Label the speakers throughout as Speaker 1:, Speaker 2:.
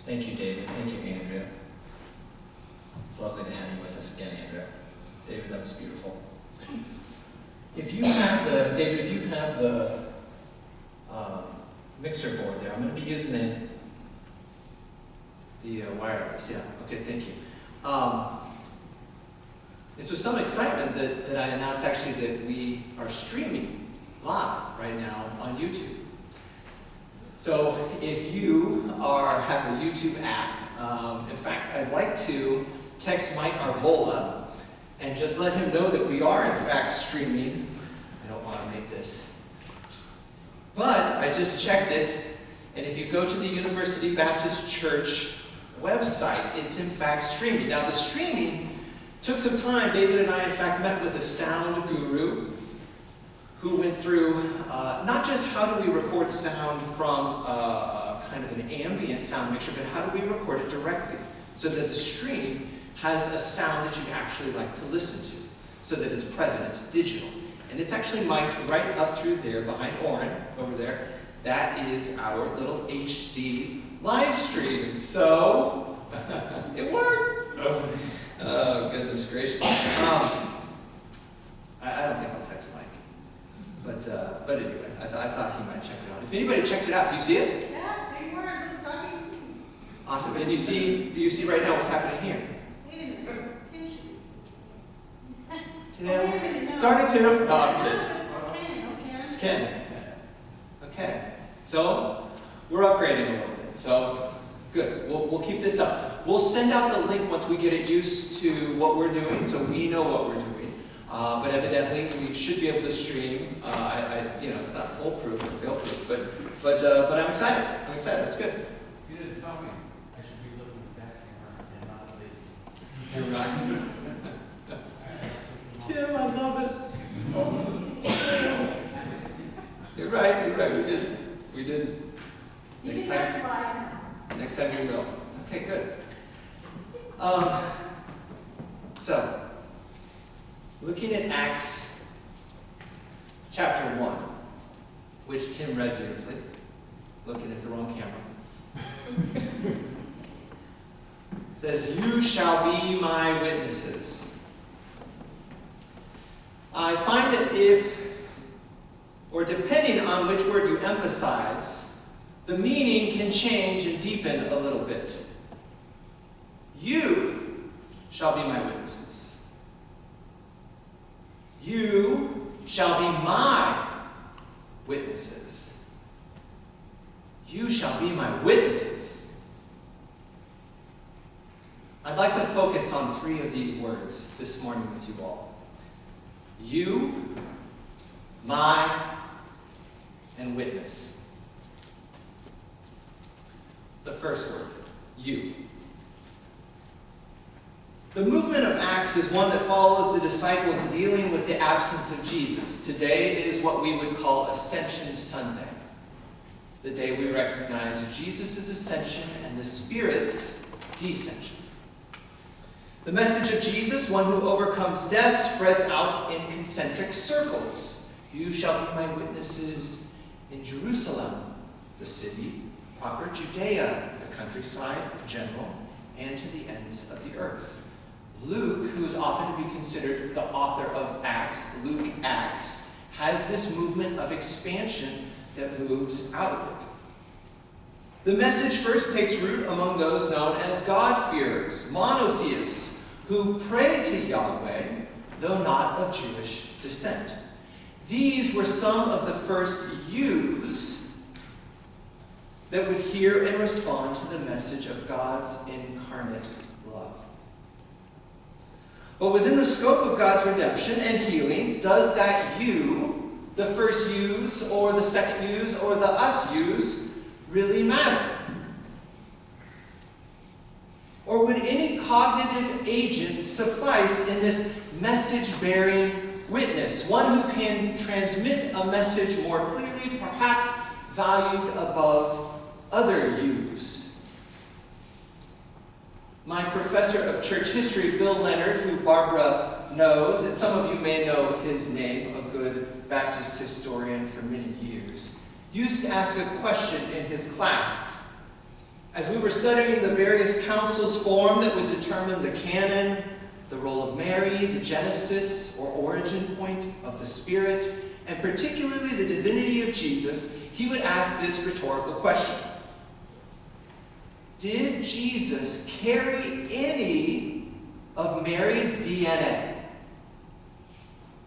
Speaker 1: Thank you, David. Thank you, Andrea. It's lovely to have you with us again, Andrea. David, that was beautiful. If you have the mixer board there, I'm going to be using the wireless. Yeah. Okay. Thank you. It's with some excitement that I announce actually that we are streaming live right now on YouTube. So if you have a YouTube app, in fact, I'd like to text Mike Arvola and just let him know that we are in fact streaming. I don't want to make this, but I just checked it, and if you go to the University Baptist Church website, it's in fact streaming. Now the streaming took some time. David and I in fact met with a sound guru who went through not just how do we record sound from kind of an ambient sound mixture, but how do we record it directly so that the stream has a sound that you actually like to listen to, so that it's present, it's digital. And it's actually mic'd right up through there behind Oren, over there. That is our little HD live stream. So, it worked! Oh, goodness gracious. I don't think I'll text Mike. But anyway, I thought he might check it out. If anybody checks it out, do you see it?
Speaker 2: Yeah, they were just talking.
Speaker 1: Awesome. And do you see right now what's happening here?
Speaker 2: Wait a minute.
Speaker 1: Tim?
Speaker 2: Wait a minute, no.
Speaker 1: Starting Tim? No,
Speaker 2: No,
Speaker 1: I'm kidding.
Speaker 2: it's Ken, okay?
Speaker 1: It's Ken. Okay. So, we're upgrading a little bit. So, good. We'll keep this up. We'll send out the link once we get it used to what we're doing, so we know what we're doing. But evidently, we should be able to stream. It's not foolproof or fail-proof, but I'm excited. I'm excited. It's good.
Speaker 3: You didn't tell me I should be looking back and not the.
Speaker 1: You're right. Tim, I love it. You're right. We did.
Speaker 2: You
Speaker 1: Next
Speaker 2: think that's
Speaker 1: time.
Speaker 2: fine?
Speaker 1: Next time we will. Okay, good. So, looking at Acts chapter 1, which Tim read beautifully, looking at the wrong camera. It says, "You shall be my witnesses." I find that depending on which word you emphasize, the meaning can change and deepen a little bit. You shall be my witnesses. You shall be my witnesses. You shall be my witnesses. I'd like to focus on 3 of these words this morning with you all. You, my, and witness. The first word, you. The movement of Acts is one that follows the disciples dealing with the absence of Jesus. Today it is what we would call Ascension Sunday, the day we recognize Jesus' ascension and the Spirit's descension. The message of Jesus, one who overcomes death, spreads out in concentric circles. You shall be my witnesses in Jerusalem, the city, proper Judea, the countryside, general, and to the ends of the earth. Luke, who is often to be considered the author of Acts, Luke Acts, has this movement of expansion that moves outward. The message first takes root among those known as God-fearers, monotheists, who prayed to Yahweh, though not of Jewish descent. These were some of the first yous that would hear and respond to the message of God's incarnate love. But within the scope of God's redemption and healing, does that you, the first yous, or the second yous, or the us yous, really matter? Or would any cognitive agent suffice in this message-bearing witness, one who can transmit a message more clearly, perhaps valued above other yous? My professor of church history, Bill Leonard, who Barbara knows, and some of you may know his name, a good Baptist historian for many years, used to ask a question in his class. As we were studying the various councils formed that would determine the canon, the role of Mary, the genesis or origin point of the Spirit, and particularly the divinity of Jesus, he would ask this rhetorical question. Did Jesus carry any of Mary's DNA?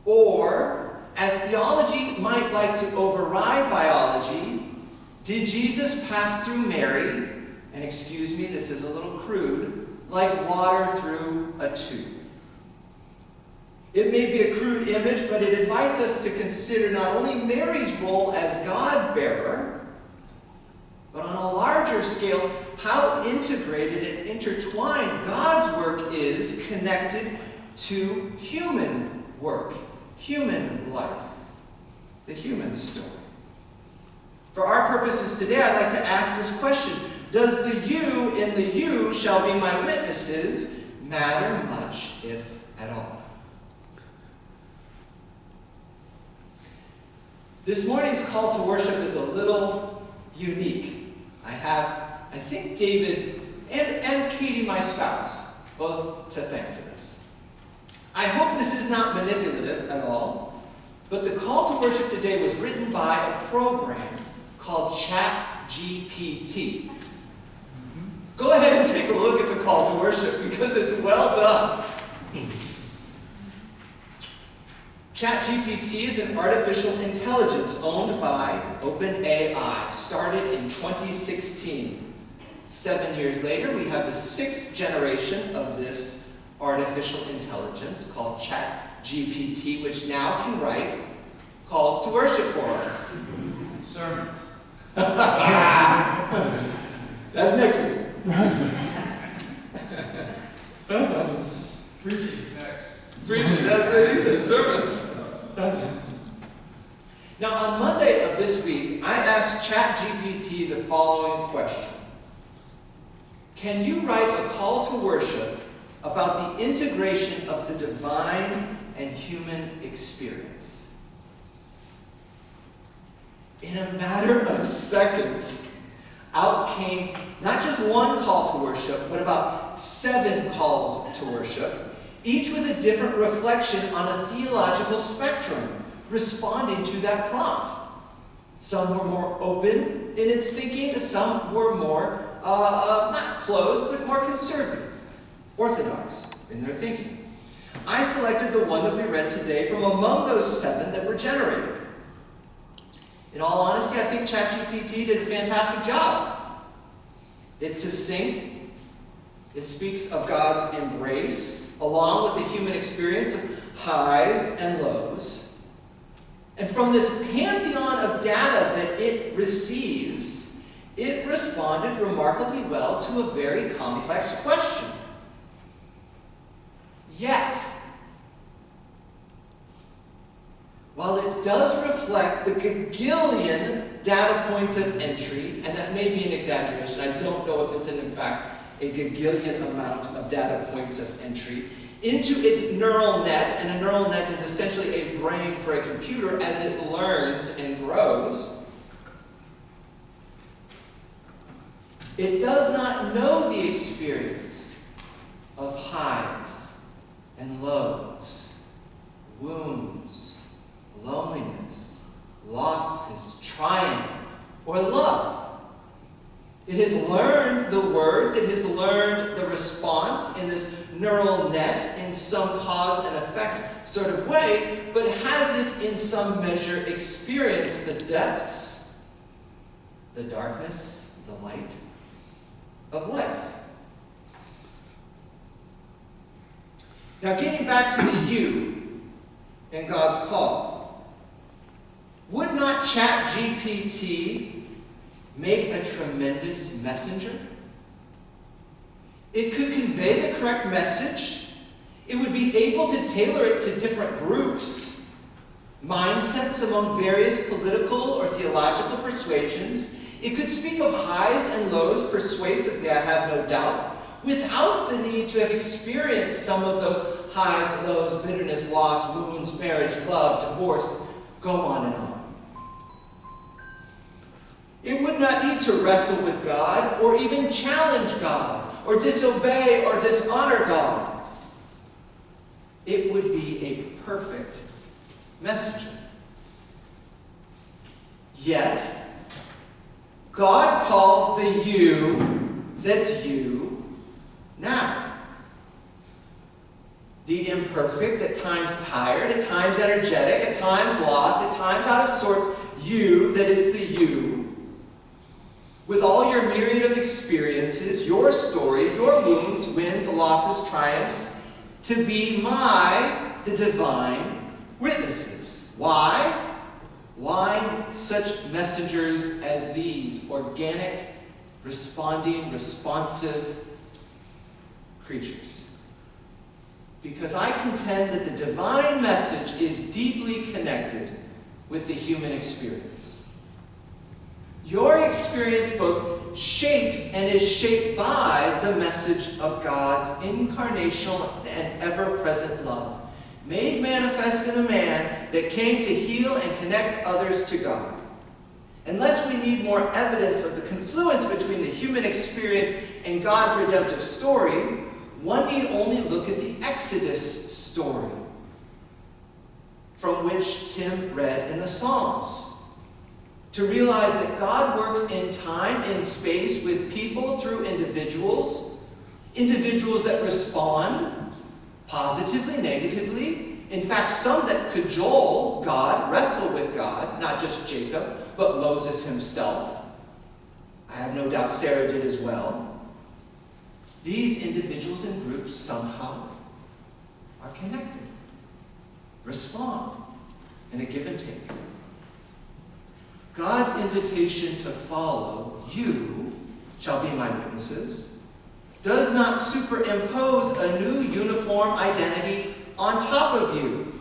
Speaker 1: Or, as theology might like to override biology, did Jesus pass through Mary, and excuse me, this is a little crude, like water through a tube? It may be a crude image, but it invites us to consider not only Mary's role as God-bearer, but on a larger scale, how integrated and intertwined God's work is connected to human work, human life, the human story. For our purposes today, I'd like to ask this question. Does the you in the you shall be my witnesses matter much, if at all? This morning's call to worship is a little unique. I think David and Katie, my spouse, both to thank for this. I hope this is not manipulative at all, but the call to worship today was written by a program called ChatGPT. Go ahead and take a look at the call to worship because it's well done. ChatGPT is an artificial intelligence owned by OpenAI, started in 2016. 7 years later, we have the 6th generation of this artificial intelligence called ChatGPT, which now can write calls to worship for us.
Speaker 3: Sermons.
Speaker 1: That's next week.
Speaker 3: Preaching next.
Speaker 1: Preaching, that's what he said, sermons. Now, on Monday of this week, I asked ChatGPT the following question. Can you write a call to worship about the integration of the divine and human experience? In a matter of seconds, out came not just one call to worship, but about 7 calls to worship, each with a different reflection on a theological spectrum, responding to that prompt. Some were more open in its thinking, some were more, not closed, but more conservative, orthodox in their thinking. I selected the one that we read today from among those 7 that were generated. In all honesty, I think ChatGPT did a fantastic job. It's succinct. It speaks of God's embrace, along with the human experience of highs and lows. And from this pantheon of data that it receives, it responded remarkably well to a very complex question. Yet, while it does reflect the gagillion data points of entry, and that may be an exaggeration, I don't know if it's in fact a gagillion amount of data points of entry, into its neural net, and a neural net is essentially a brain for a computer as it learns and grows, it does not know the experience of highs and lows, wounds, loneliness, losses, triumph, or love. It has learned the words, it has learned the response in this neural net in some cause and effect sort of way, but has it in some measure experienced the depths, the darkness, the light of life. Now, getting back to the you and God's call, would not ChatGPT make a tremendous messenger? It could convey the correct message. It would be able to tailor it to different groups, mindsets among various political or theological persuasions. It could speak of highs and lows persuasively, I have no doubt, without the need to have experienced some of those highs, lows, bitterness, loss, wounds, marriage, love, divorce, go on and on. It would not need to wrestle with God or even challenge God or disobey or dishonor God. It would be a perfect messenger. Yet, God calls the you that's you now. The imperfect, at times tired, at times energetic, at times lost, at times out of sorts, you that is the you, with all your myriad of experiences, your story, your wounds, wins, losses, triumphs, to be the divine witnesses. Why? Why such messengers as these, organic, responding, responsive creatures? Because I contend that the divine message is deeply connected with the human experience. Your experience both shapes and is shaped by the message of God's incarnational and ever-present love, made manifest in a man that came to heal and connect others to God. Unless we need more evidence of the confluence between the human experience and God's redemptive story, one need only look at the Exodus story, from which Tim read in the Psalms, to realize that God works in time and space with people through individuals that respond positively, negatively. In fact, some that cajole God, wrestle with God, not just Jacob, but Moses himself. I have no doubt Sarah did as well. These individuals and groups somehow are connected, respond in a give and take. God's invitation to follow, you shall be my witnesses, does not superimpose a new uniform identity on top of you.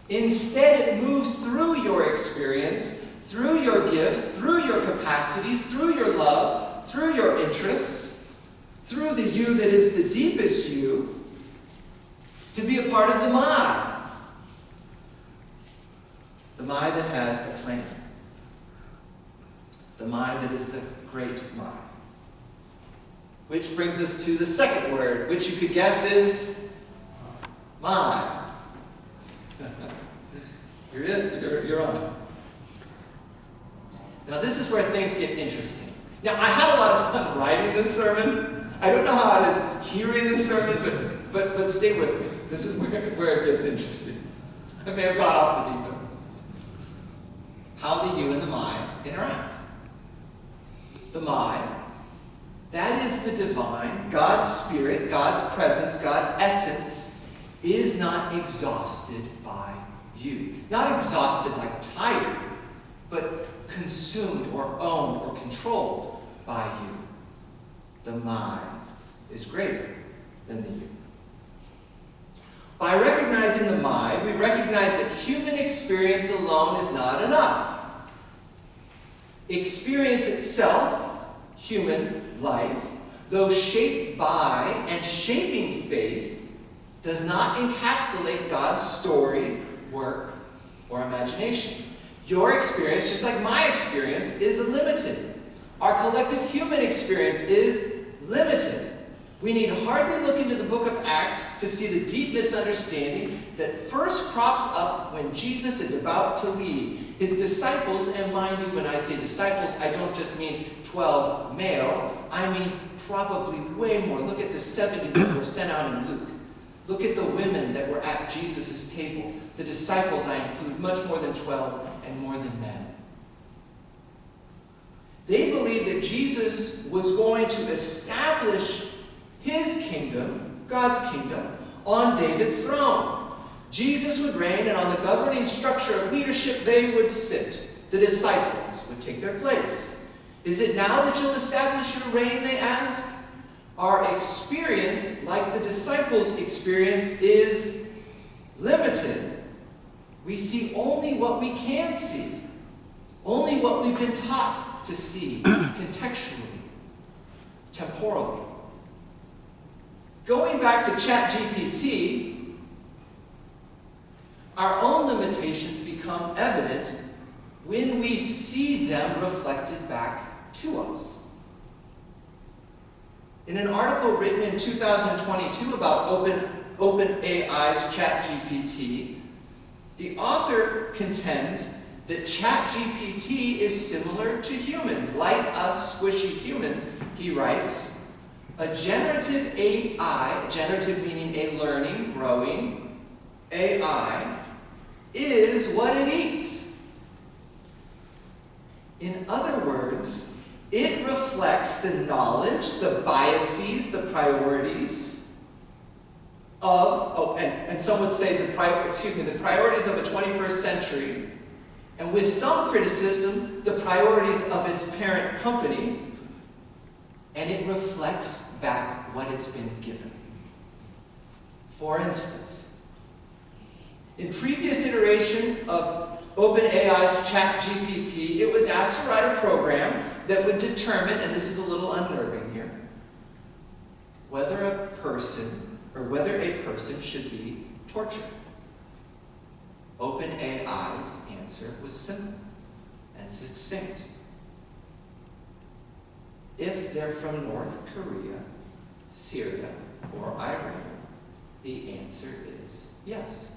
Speaker 1: Instead, it moves through your experience, through your gifts, through your capacities, through your love, through your interests, through the you that is the deepest you, to be a part of the my that has a plan. The mind that is the great mind. Which brings us to the second word, which you could guess is my. You're on it. Now this is where things get interesting. Now I had a lot of fun writing this sermon. I don't know how it is hearing this sermon, but stay with me. This is where it gets interesting. I may have got off the deep end. How the you and the my interact. The my, that is the divine, God's spirit, God's presence, God's essence, is not exhausted by you. Not exhausted like tired, but consumed or owned or controlled by you. The my is greater than the you. By recognizing the my, we recognize that human experience alone is not enough. Experience itself, human life, though shaped by and shaping faith, does not encapsulate God's story, work, or imagination. Your experience, just like my experience, is limited. Our collective human experience is limited. We need hardly look into the book of Acts to see the deep misunderstanding that first crops up when Jesus is about to lead his disciples. And mind you, when I say disciples, I don't just mean 12 male. I mean probably way more. Look at the 70 that were sent out in Luke. Look at the women that were at Jesus' table. The disciples I include, much more than 12 and more than men. They believed that Jesus was going to establish his kingdom, God's kingdom, on David's throne. Jesus would reign, and on the governing structure of leadership, they would sit. The disciples would take their place. Is it now that you'll establish your reign, they ask? Our experience, like the disciples' experience, is limited. We see only what we can see, only what we've been taught to see, contextually, temporally. Going back to ChatGPT, our own limitations become evident when we see them reflected back to us. In an article written in 2022 about OpenAI's ChatGPT, the author contends that ChatGPT is similar to humans. Like us squishy humans, he writes, a generative AI, generative meaning a learning, growing AI, is what it eats. In other words, it reflects the knowledge, the biases, the priorities of, and some would say the priorities of the 21st century, and with some criticism, the priorities of its parent company, and it reflects back what it's been given. For instance, in previous iteration of OpenAI's ChatGPT, it was asked to write a program that would determine, and this is a little unnerving here, whether a person should be tortured. OpenAI's answer was simple and succinct. If they're from North Korea, Syria, or Iran, the answer is yes.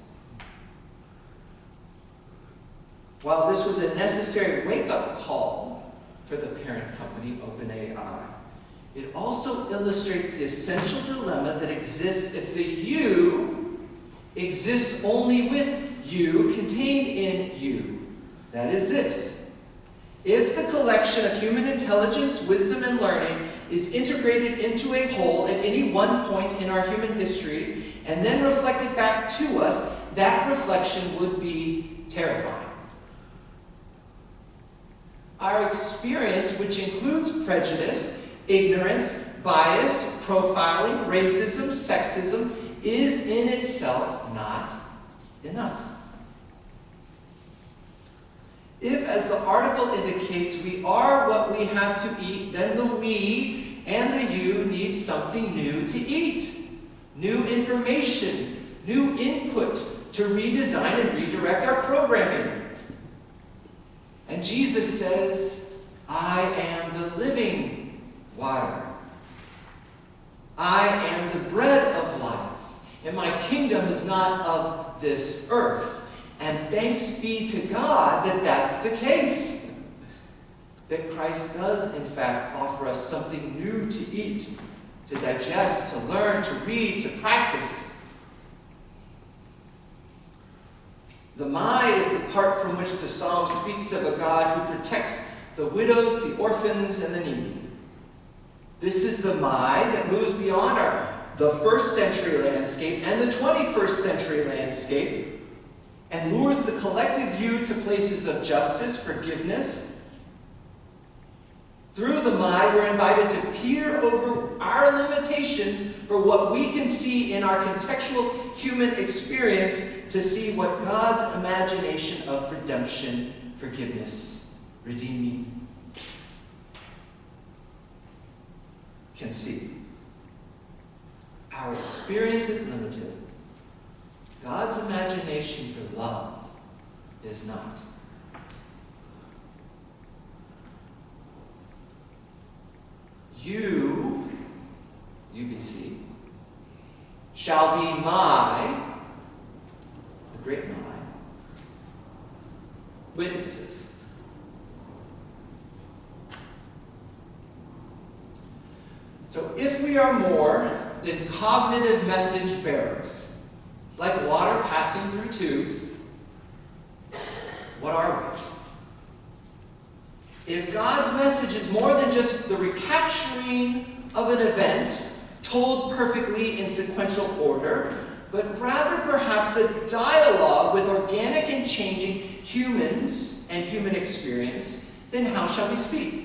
Speaker 1: While this was a necessary wake-up call for the parent company, OpenAI, it also illustrates the essential dilemma that exists if the you exists only with you contained in you. That is this. If the collection of human intelligence, wisdom, and learning is integrated into a whole at any one point in our human history and then reflected back to us, that reflection would be terrifying. Our experience, which includes prejudice, ignorance, bias, profiling, racism, sexism, is in itself not enough. If, as the article indicates, we are what we have to eat, then the we and the you need something new to eat. New information, new input to redesign and redirect our programming. And Jesus says, I am the living water. I am the bread of life. And my kingdom is not of this earth. And thanks be to God that that's the case. That Christ does, in fact, offer us something new to eat, to digest, to learn, to read, to practice. The my is the part from which the psalm speaks of a God who protects the widows, the orphans, and the needy. This is the my that moves beyond the first century landscape and the 21st century landscape and lures the collective you to places of justice, forgiveness. Through the my, we're invited to peer over our limitations for what we can see in our contextual human experience to see what God's imagination of redemption, forgiveness, redeeming can see. Our experience is limited. God's imagination for love is not. You, UBC, shall be my, the great my, witnesses. So if we are more than cognitive message bearers, like water passing through tubes, what are we? If God's message is more than just the recapturing of an event told perfectly in sequential order, but rather perhaps a dialogue with organic and changing humans and human experience, then how shall we speak?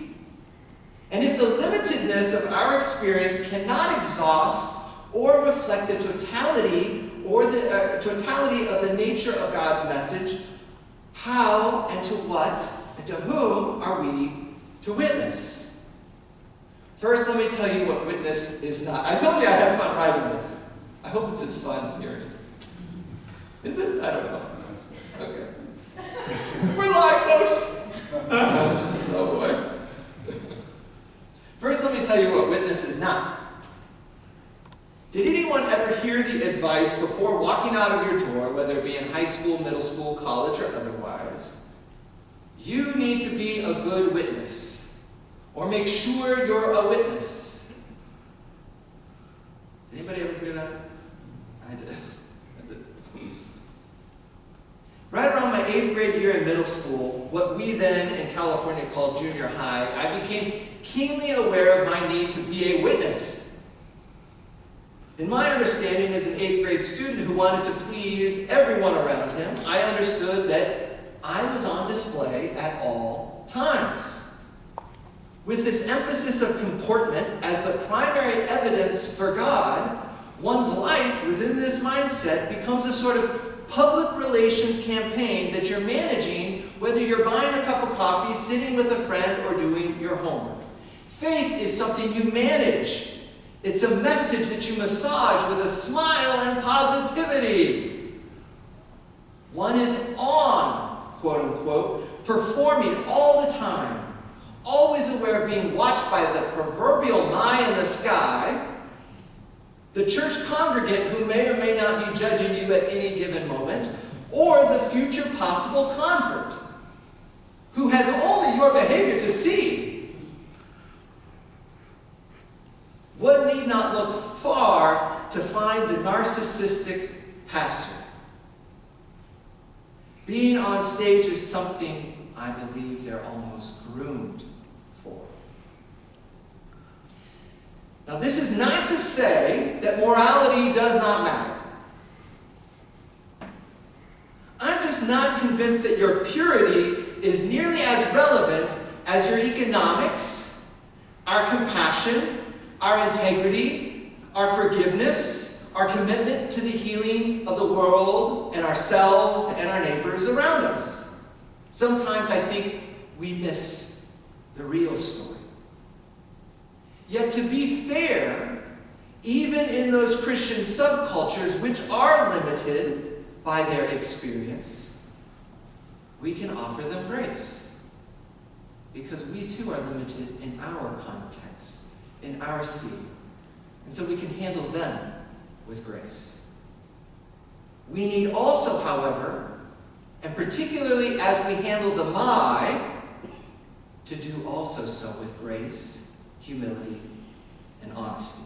Speaker 1: And if the limitedness of our experience cannot exhaust or reflect the totality or the totality of the nature of God's message, how and to what and to whom are we to witness? First, let me tell you what witness is not. I told you I had fun writing this. I hope it's as fun hearing it. Is it? I don't know. Okay. We're live, folks! Oh boy. First, let me tell you what witness is not. Did anyone ever hear the advice before walking out of your door, whether it be in high school, middle school, college, or otherwise? You need to be a good witness, or make sure you're a witness. Anybody ever hear that? I did. Right around my 8th grade year in middle school, what we then in California called junior high, I became keenly aware of my need to be a witness. In my understanding as an 8th grade student who wanted to please everyone around him, I understood that I was on display at all times. With this emphasis of comportment as the primary evidence for God, one's life within this mindset becomes a sort of public relations campaign that you're managing, whether you're buying a cup of coffee, sitting with a friend, or doing your homework. Faith is something you manage. It's a message that you massage with a smile and positivity. One is on, quote unquote, performing all the time, always aware of being watched by the proverbial eye in the sky, the church congregant who may or may not be judging you at any given moment, or the future possible convert who has only your behavior to see. One need not look far to find the narcissistic pastor. Being on stage is something I believe they're almost groomed for. Now, this is not to say that morality does not matter. I'm just not convinced that your purity is nearly as relevant as your economics, our compassion, our integrity, our forgiveness, our commitment to the healing of the world and ourselves and our neighbors around us. Sometimes I think we miss the real story. Yet to be fair, even in those Christian subcultures which are limited by their experience, we can offer them grace. Because we too are limited in our context, in our seed. And so we can handle them with grace. We need also, however, and particularly as we handle the my, to do also so with grace, humility, and honesty.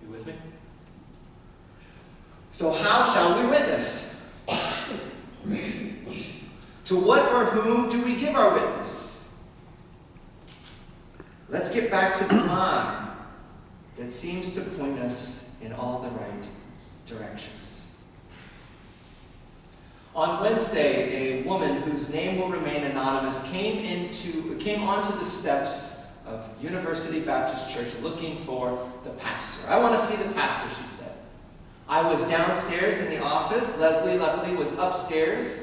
Speaker 1: You with me? So how shall we witness? To what or whom do we give our witness? Let's get back to the mind that seems to point us in all the right directions. On Wednesday, a woman whose name will remain anonymous came onto the steps of University Baptist Church looking for the pastor. I want to see the pastor, she said. I was downstairs in the office. Leslie luckily was upstairs.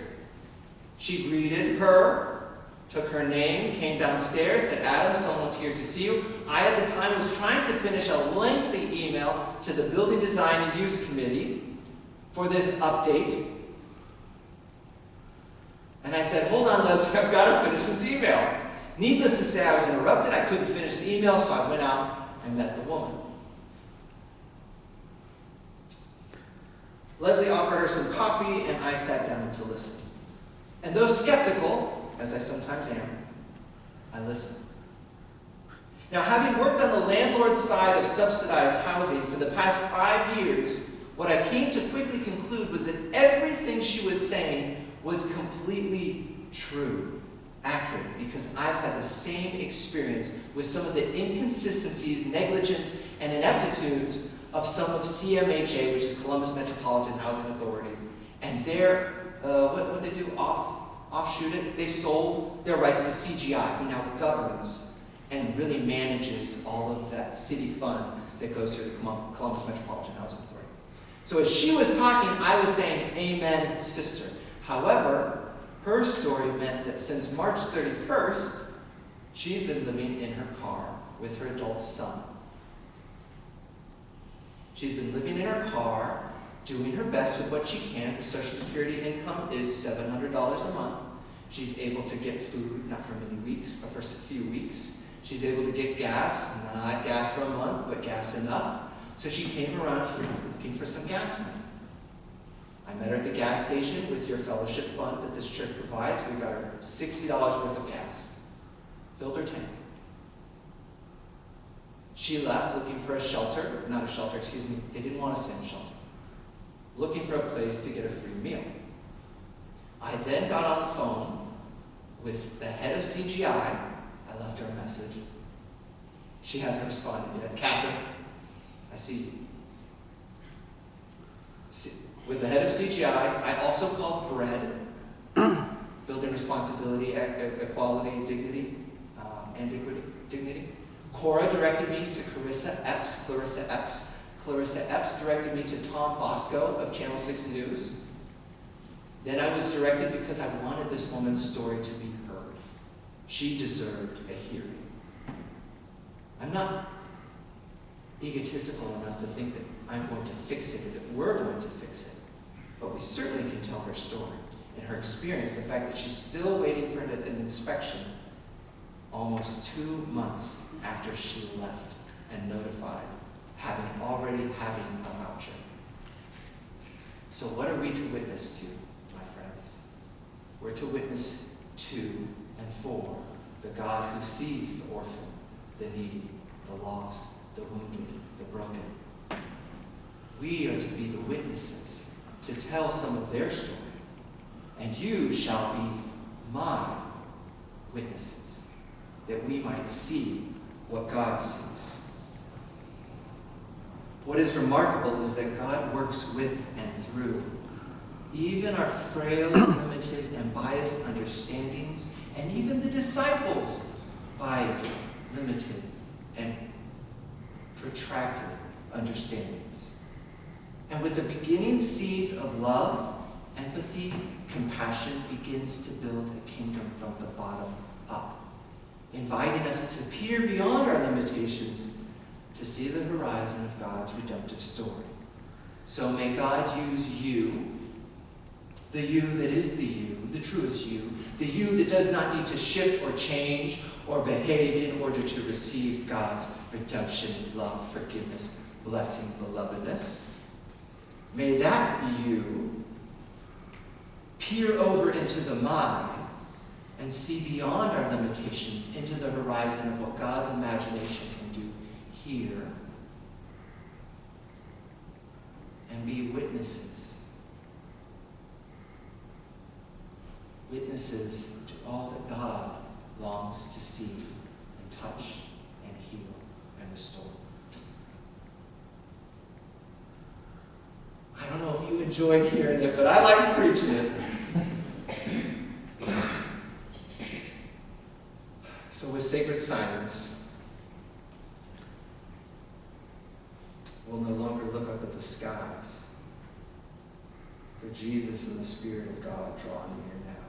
Speaker 1: She greeted her, took her name, came downstairs, said, Adam, someone's here to see you. I, at the time, was trying to finish a lengthy email to the Building Design and Use Committee for this update. And I said, hold on, Leslie, I've got to finish this email. Needless to say, I was interrupted. I couldn't finish the email, so I went out and met the woman. Leslie offered her some coffee, and I sat down to listen. And though skeptical, as I sometimes am, I listened. Now, having worked on the landlord side of subsidized housing for the past 5 years, what I came to quickly conclude was that everything she was saying was completely true, accurate, because I've had the same experience with some of the inconsistencies, negligence, and ineptitudes of some of CMHA, which is Columbus Metropolitan Housing Authority. And their, what did they do? Offshoot it? They sold their rights to CGI, who now governs and really manages all of that city fund that goes through the Columbus Metropolitan Housing Authority. So as she was talking, I was saying, amen, sister. However, her story meant that since March 31st, she's been living in her car with her adult son. She's been living in her car, doing her best with what she can. Her Social Security income is $700 a month. She's able to get food, not for many weeks, but for a few weeks. She's able to get gas, not gas for a month, but gas enough. So she came around here looking for some gas money. I met her at the gas station with your fellowship fund that this church provides. We got her $60 worth of gas. Filled her tank. She left looking for a shelter, not a shelter, excuse me. They didn't want to stay in a shelter. Looking for a place to get a free meal. I then got on the phone with the head of CGI. I left her a message. She hasn't responded yet. Catherine, I see you. With the head of CGI, I also called BREAD, Building Responsibility, Equality, Dignity, and Dignity. Cora directed me to Clarissa Epps. Clarissa Epps directed me to Tom Bosco of Channel 6 News. Then I was directed because I wanted this woman's story to be heard. She deserved a hearing. I'm not egotistical enough to think that I'm going to fix it, or that we're going to fix it. But we certainly can tell her story and her experience, the fact that she's still waiting for an inspection almost 2 months after she left and notified, already having a voucher. So what are we to witness to, my friends? We're to witness to and for the God who sees the orphan, the needy, the lost, the wounded, the broken. We are to be the witnesses, to tell some of their story. And you shall be my witnesses, that we might see what God sees. What is remarkable is that God works with and through even our frail, limited, and biased understandings, and even the disciples' biased, limited, and protracted understandings. And with the beginning seeds of love, empathy, compassion begins to build a kingdom from the bottom up, inviting us to peer beyond our limitations to see the horizon of God's redemptive story. So may God use you, the you that is the you, the truest you, the you that does not need to shift or change or behave in order to receive God's redemption, love, forgiveness, blessing, belovedness. May that you peer over into the mind and see beyond our limitations into the horizon of what God's imagination can do here, and be witnesses. Witnesses to all that God longs to see and touch and heal and restore. I don't know if you enjoyed hearing it, but I like preaching it. So with sacred silence, we'll no longer look up at the skies, for Jesus and the Spirit of God draw near now.